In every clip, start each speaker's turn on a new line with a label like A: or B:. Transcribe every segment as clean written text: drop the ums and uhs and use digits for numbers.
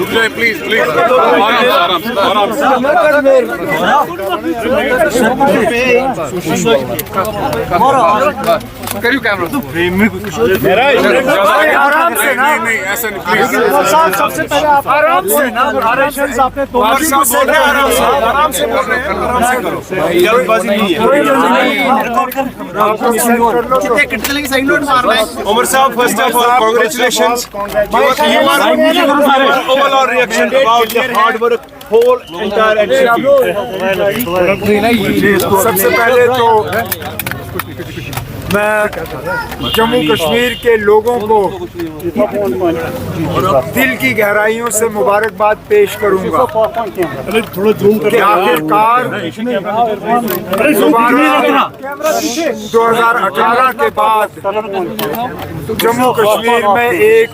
A: रुक जाए please please, आराम से। करियो कैमरा आराम से ना, नहीं ऐसा नहीं प्लीज।
B: सबसे पहले आप आराम से ना, आपने तो
A: आराम से बोल रहे हैं, आराम से करो, जल्दबाजी नहीं है।
C: उमर साहब, first of all congratulations. Overall reaction about the hard work whole entire NCP.
D: सबसे पहले तो मैं जम्मू कश्मीर के लोगों को दिल की गहराइयों से मुबारकबाद पेश करूंगा कि आखिरकार 2018 के बाद जम्मू कश्मीर में एक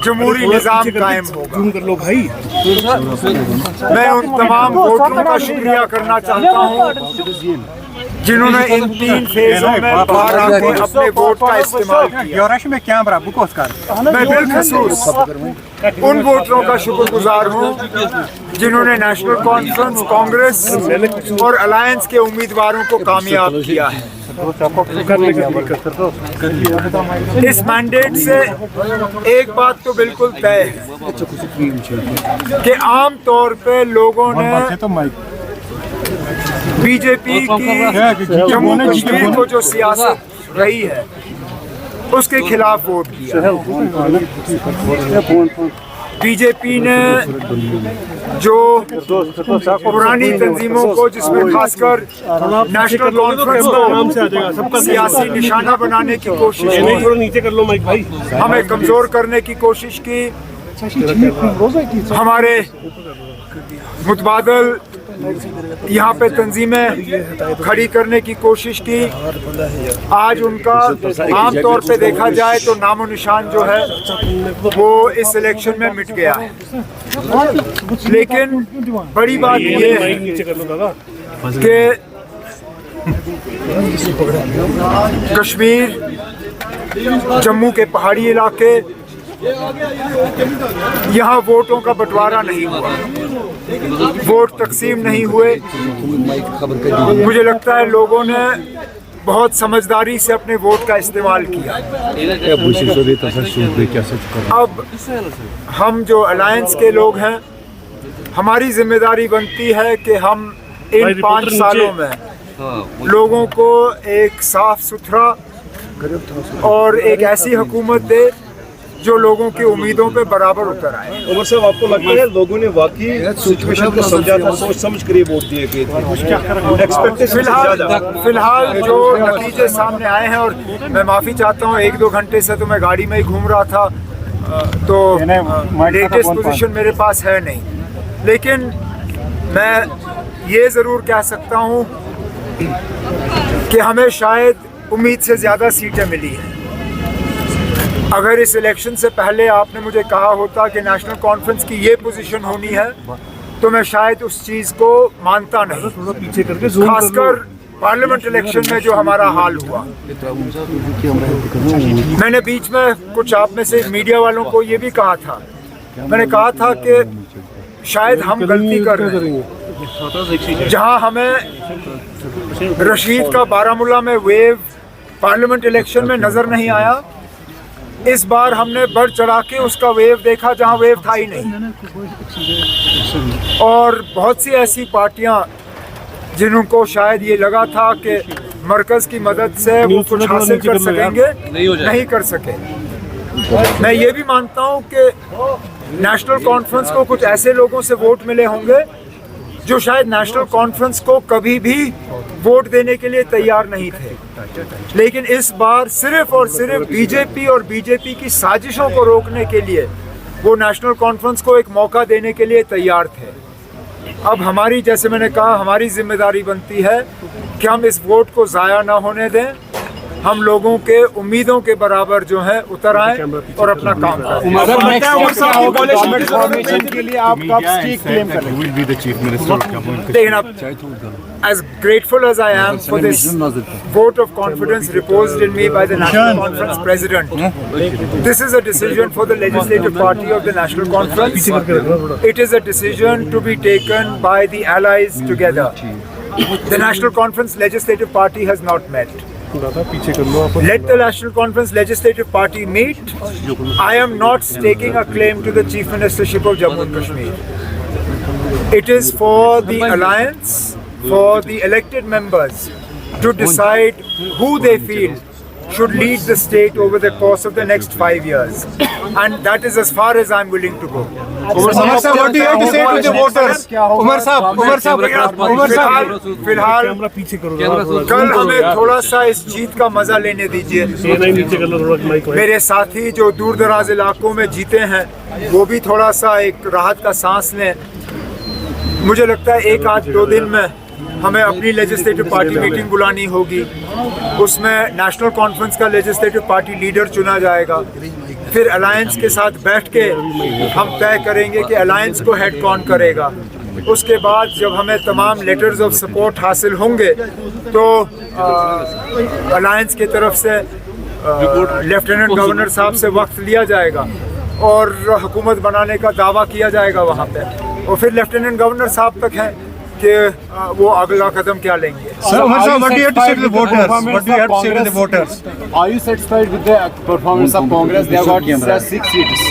D: जमहूरी निज़ाम कायम होगा। मैं उन तमाम वोटरों का शुक्रिया करना चाहता हूँ जिन्होंने इन 3 फेजों में बाहर आके अपने वोट का इस्तेमाल किया। मैं बिलखसूस उन वोटरों का शुक्रगुजार हूँ जिन्होंने नेशनल कॉन्फ्रेंस, कांग्रेस और अलायंस के उम्मीदवारों को कामयाब किया है। इस मैंडेट से एक बात तो बिल्कुल तय है कि आम तौर पे लोगों ने बीजेपी की जम्मू कश्मीर को जो सियासत रही है उसके खिलाफ वोट किया। बीजेपी ने जो पुरानी तंजीमों को, जिसमें खासकर नेशनल कॉन्फ्रेंस को सियासी निशाना बनाने की कोशिश की, हमें कमजोर करने की कोशिश की, हमारे मुतबादल यहाँ पे तंजीमें खड़ी करने की कोशिश की। आज उनका आम तौर पे देखा जाए तो नामो निशान जो है वो इस इलेक्शन में मिट गया है। लेकिन बड़ी बात ये है कि कश्मीर, जम्मू के पहाड़ी इलाके, यहाँ वोटों का बंटवारा नहीं हुआ, वोट तकसीम नहीं हुए। मुझे लगता है लोगों ने बहुत समझदारी से अपने वोट का इस्तेमाल किया। अब हम जो अलायंस के लोग हैं, हमारी जिम्मेदारी बनती है कि हम इन 5 सालों में लोगों को एक साफ सुथरा और एक ऐसी हुकूमत दे जो लोगों की उम्मीदों पे बराबर उतर आए।
C: उमर साहब, आपको लगता है लोगों ने वाकई सिचुएशन को समझा था, सोच समझ कर ये वोट दिए गए थे?
D: फिलहाल जो नतीजे सामने आए हैं, और मैं माफ़ी चाहता हूँ 1-2 घंटे से तो मैं गाड़ी में ही घूम रहा था, तो लेटेस्ट पोजीशन मेरे पास है नहीं, लेकिन मैं ये ज़रूर कह सकता हूँ कि हमें शायद उम्मीद से ज़्यादा सीटें मिली हैं। अगर इस इलेक्शन से पहले आपने मुझे कहा होता कि नेशनल कॉन्फ्रेंस की ये पोजीशन होनी है तो मैं शायद उस चीज़ को मानता नहीं, खासकर पार्लियामेंट इलेक्शन में जो हमारा हाल हुआ। मैंने बीच में कुछ आप में से मीडिया वालों को ये भी कहा था, मैंने कहा था कि शायद हम गलती कर रहे हैं। जहां हमें रशीद का बारामूला में वेव पार्लियामेंट इलेक्शन में नज़र नहीं आया, इस बार हमने बढ़ चढ़ा के उसका वेव देखा जहां वेव था ही नहीं। और बहुत सी ऐसी पार्टियां जिनको शायद ये लगा था कि मरकज़ की मदद से वो कुछ हासिल कर सकेंगे, नहीं कर सके। मैं ये भी मानता हूं कि नेशनल कॉन्फ्रेंस को कुछ ऐसे लोगों से वोट मिले होंगे जो शायद नेशनल कॉन्फ्रेंस को कभी भी वोट देने के लिए तैयार नहीं थे, लेकिन इस बार सिर्फ और सिर्फ बीजेपी और बीजेपी की साजिशों को रोकने के लिए वो नेशनल कॉन्फ्रेंस को एक मौका देने के लिए तैयार थे। अब हमारी, जैसे मैंने कहा, हमारी जिम्मेदारी बनती है कि हम इस वोट को ज़ाया ना होने दें हम लोगों के उम्मीदों के बराबर जो है उतर आए और अपना काम करें।
B: गवर्नमेंट फॉर्मेशन के लिए आप कब स्टिक क्लेम करेंगे?
D: लेकिन अब as grateful as I am for this vote of confidence reposed in me by the National Conference President, this is a decision for the legislative party of the National Conference. It is a decision to be taken by the allies together. The National Conference Legislative Party has not met. Let the National Conference Legislative Party meet. I am not staking a claim to the Chief Ministership of Jammu and Kashmir. It is for the alliance, for the elected members to decide who they feel should lead the state over the course of the next 5 years. And that is as far as I'm willing to go.
A: Umar sahab, what do you have to say to the voters? Umar sahab,
D: फिलहाल कल हमें थोड़ा सा इस जीत का मजा लेने दीजिए। मेरे साथी जो दूर दराज इलाकों में जीते हैं वो भी थोड़ा सा एक राहत का सांस लें। मुझे लगता है 1-2 दिन में हमें अपनी लेजिस्लेटिव पार्टी मीटिंग बुलानी होगी। उसमें नेशनल कॉन्फ्रेंस का लेजिस्लेटिव पार्टी लीडर चुना जाएगा। फिर अलायंस के साथ बैठ के हम तय करेंगे कि अलायंस को हेड कौन करेगा। उसके बाद जब हमें तमाम लेटर्स ऑफ सपोर्ट हासिल होंगे तो अलायंस की तरफ से लेफ्टिनेंट गवर्नर साहब से वक्त लिया जाएगा और हुकूमत बनाने का दावा किया जाएगा वहाँ पे। और फिर लेफ्टिनेंट गवर्नर साहब तक है कि वो अगला कदम क्या लेंगे।
A: Sir, Umar sahab, what do you have to say to the voters? What do you have to say to the voters?
B: Are you satisfied with the performance of Congress? They have got 6 seats.